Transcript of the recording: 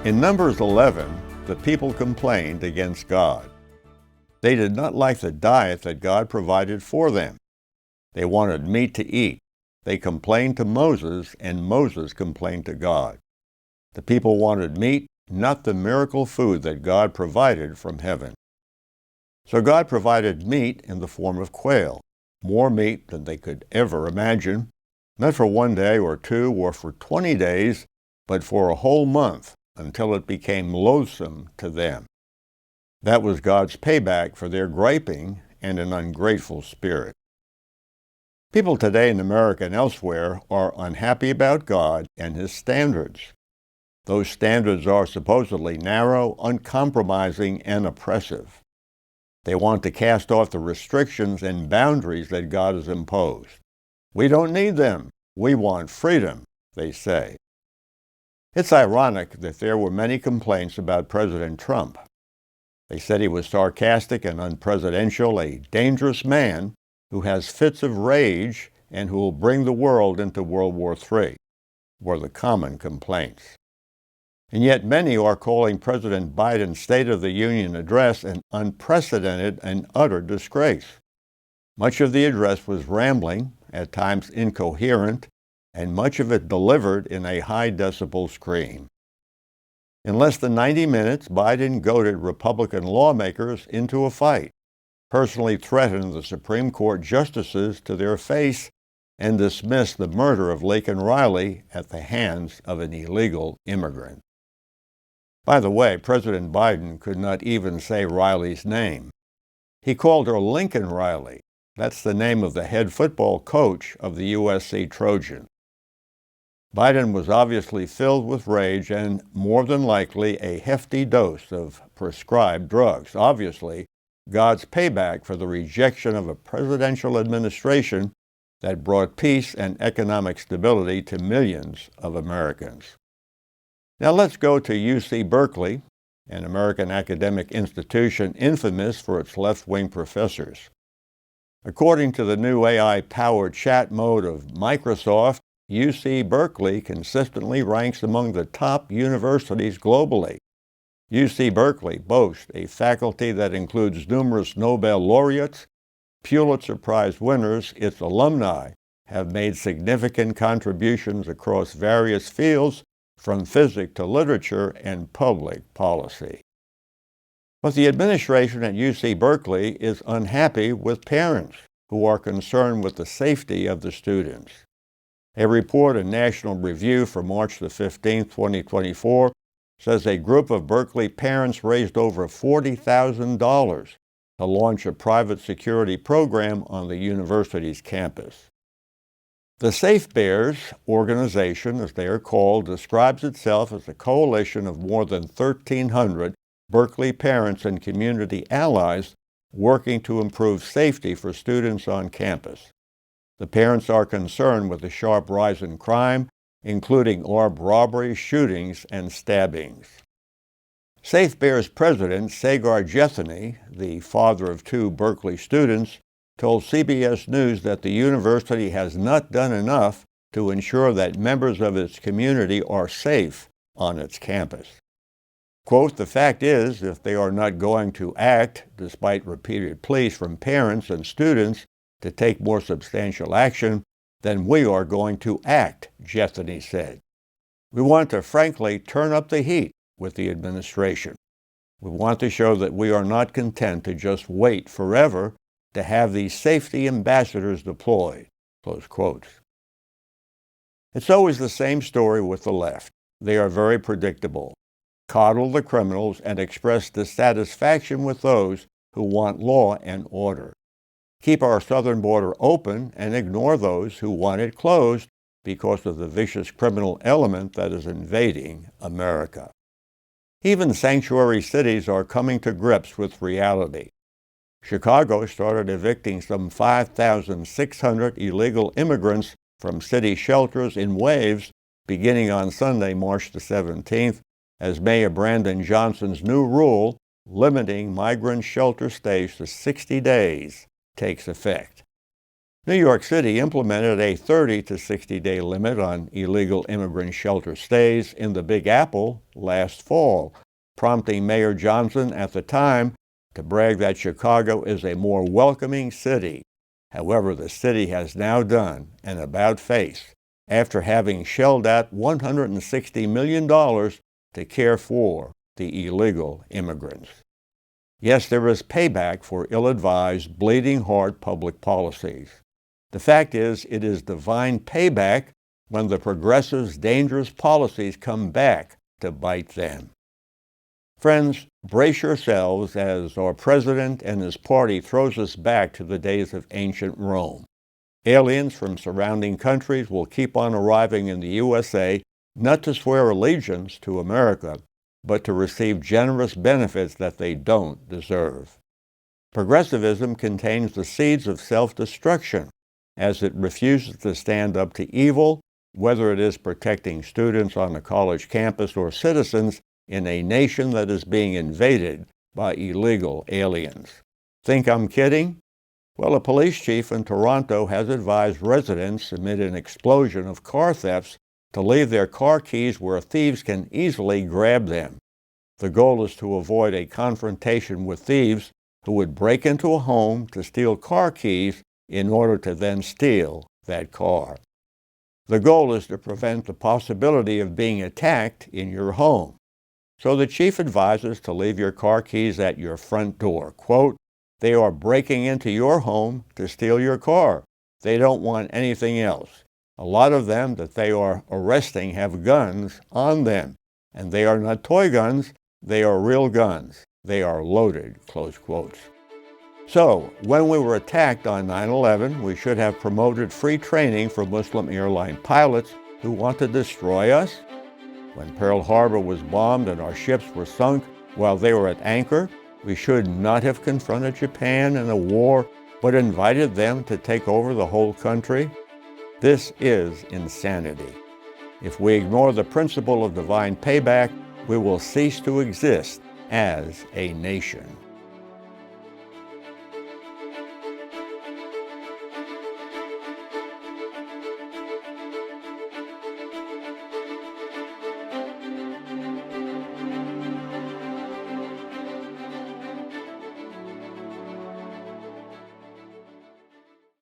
In Numbers 11, the people complained against God. They did not like the diet that God provided for them. They wanted meat to eat. They complained to Moses, and Moses complained to God. The people wanted meat, not the miracle food that God provided from heaven. So God provided meat in the form of quail, more meat than they could ever imagine, not for 1 day or 2 or for 20 days, but for a whole month, until it became loathsome to them. That was God's payback for their griping and an ungrateful spirit. People today in America and elsewhere are unhappy about God and His standards. Those standards are supposedly narrow, uncompromising, and oppressive. They want to cast off the restrictions and boundaries that God has imposed. We don't need them. We want freedom, they say. It's ironic that there were many complaints about President Trump. They said he was sarcastic and unpresidential, a dangerous man who has fits of rage and who will bring the world into World War III, were the common complaints. And yet many are calling President Biden's State of the Union address an unprecedented and utter disgrace. Much of the address was rambling, at times incoherent, and much of it delivered in a high-decibel scream. In less than 90 minutes, Biden goaded Republican lawmakers into a fight, personally threatened the Supreme Court justices to their face, and dismissed the murder of Laken Riley at the hands of an illegal immigrant. By the way, President Biden could not even say Riley's name. He called her Lincoln Riley. That's the name of the head football coach of the USC Trojans. Biden was obviously filled with rage and, more than likely, a hefty dose of prescribed drugs. Obviously, God's payback for the rejection of a presidential administration that brought peace and economic stability to millions of Americans. Now let's go to UC Berkeley, an American academic institution infamous for its left-wing professors. According to the new AI-powered chat mode of Microsoft, UC Berkeley consistently ranks among the top universities globally. UC Berkeley boasts a faculty that includes numerous Nobel laureates, Pulitzer Prize winners. Its alumni have made significant contributions across various fields, from physics to literature and public policy. But the administration at UC Berkeley is unhappy with parents who are concerned with the safety of the students. A report in National Review for March the 15th, 2024, says a group of Berkeley parents raised over $40,000 to launch a private security program on the university's campus. The Safe Bears organization, as they are called, describes itself as a coalition of more than 1,300 Berkeley parents and community allies working to improve safety for students on campus. The parents are concerned with the sharp rise in crime, including armed robberies, shootings, and stabbings. Safe Bears president Sagar Jethani, the father of 2 Berkeley students, told CBS News that the university has not done enough to ensure that members of its community are safe on its campus. Quote, "The fact is, if they are not going to act, despite repeated pleas from parents and students to take more substantial action, then we are going to act," Jethani said. "We want to frankly turn up the heat with the administration. We want to show that we are not content to just wait forever to have these safety ambassadors deployed." Close quotes. It's always the same story with the left. They are very predictable. Coddle the criminals and express dissatisfaction with those who want law and order. Keep our southern border open and ignore those who want it closed because of the vicious criminal element that is invading America. Even sanctuary cities are coming to grips with reality. Chicago started evicting some 5,600 illegal immigrants from city shelters in waves beginning on Sunday, March the 17th, as Mayor Brandon Johnson's new rule limiting migrant shelter stays to 60 days takes effect. New York City implemented a 30 to 60-day limit on illegal immigrant shelter stays in the Big Apple last fall, prompting Mayor Johnson at the time to brag that Chicago is a more welcoming city. However, the city has now done an about-face after having shelled out $160 million to care for the illegal immigrants. Yes, there is payback for ill-advised, bleeding heart public policies. The fact is, it is divine payback when the progressives' dangerous policies come back to bite them. Friends, brace yourselves as our president and his party throws us back to the days of ancient Rome. Aliens from surrounding countries will keep on arriving in the USA not to swear allegiance to America, but to receive generous benefits that they don't deserve. Progressivism contains the seeds of self-destruction, as it refuses to stand up to evil, whether it is protecting students on a college campus or citizens in a nation that is being invaded by illegal aliens. Think I'm kidding? Well, a police chief in Toronto has advised residents amid an explosion of car thefts to leave their car keys where thieves can easily grab them. The goal is to avoid a confrontation with thieves who would break into a home to steal car keys in order to then steal that car. The goal is to prevent the possibility of being attacked in your home. So the chief advises to leave your car keys at your front door. Quote, "They are breaking into your home to steal your car. They don't want anything else. A lot of them that they are arresting have guns on them, and they are not toy guns, they are real guns. They are loaded," close quotes. So, when we were attacked on 9/11, we should have promoted free training for Muslim airline pilots who want to destroy us. When Pearl Harbor was bombed and our ships were sunk while they were at anchor, we should not have confronted Japan in a war, but invited them to take over the whole country. This is insanity. If we ignore the principle of divine payback, we will cease to exist as a nation.